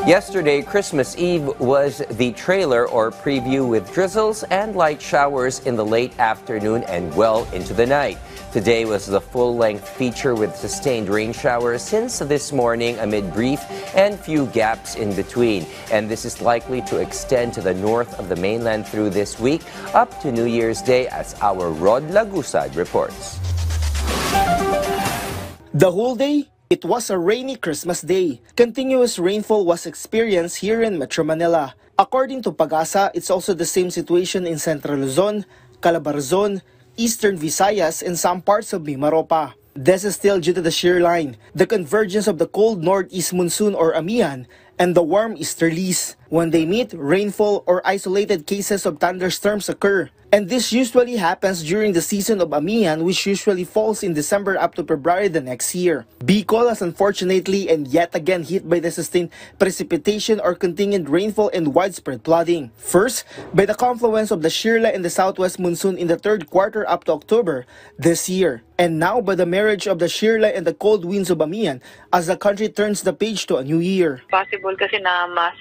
Yesterday, Christmas Eve, was the trailer or preview with drizzles and light showers in the late afternoon and well into the night. Today was the full-length feature with sustained rain showers since this morning amid brief and few gaps in between. And this is likely to extend to the north of the mainland through this week up to New Year's Day, as our Rod Lagusad reports. The whole day, it was a rainy Christmas day. Continuous rainfall was experienced here in Metro Manila. According to Pag-asa, it's also the same situation in Central Luzon, Calabarzon, Eastern Visayas, and some parts of Mimaropa. This is still due to the shear line, the convergence of the cold northeast monsoon or Amihan, and the warm easterlies. When they meet, rainfall or isolated cases of thunderstorms occur. And this usually happens during the season of Amihan, which usually falls in December up to February the next year. Bicol is unfortunately and yet again hit by the sustained precipitation or continued rainfall and widespread flooding. First, by the confluence of the Shirla and the southwest monsoon in the third quarter up to October this year. And now by the marriage of the Shirla and the cold winds of Amihan as the country turns the page to a new year. Possible kasi na mas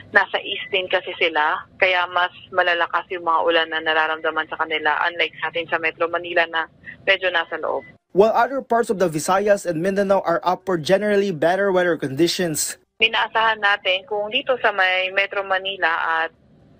nasa east din kasi sila, kaya mas malalakas yung mga ulan na nararamdaman sa kanila, unlike sa atin sa Metro Manila na medyo nasa loob. While other parts of the Visayas and Mindanao are up for generally better weather conditions. Inaasahan natin kung dito sa may Metro Manila at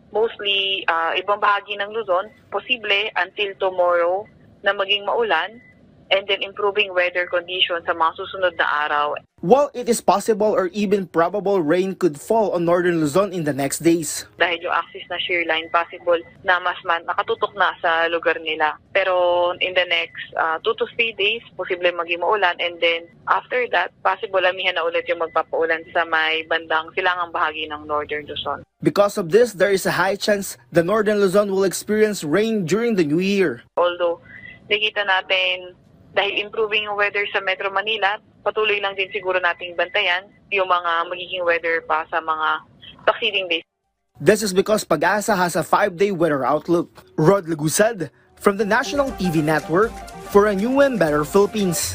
mostly ibang bahagi ng Luzon, posible until tomorrow na maging maulan and then improving weather conditions sa mga susunod na araw. While it is possible or even probable rain could fall on northern Luzon in the next days. Dahil yung axis na shear line, possible na mas nakatutok na sa lugar nila. Pero in the next 2 to 3 days, posible maging maulan, and then after that, possible Amihan na ulit yung magpapaulan sa may bandang silangang bahagi ng northern Luzon. Because of this, there is a high chance the northern Luzon will experience rain during the new year. Although, nakita natin dahil improving yung weather sa Metro Manila, patuloy lang din siguro nating bantayan yung mga magiging weather pa sa mga succeeding days. This is because Pag-asa has a 5-day weather outlook. Rod Lagusad from the National TV Network for a new and better Philippines.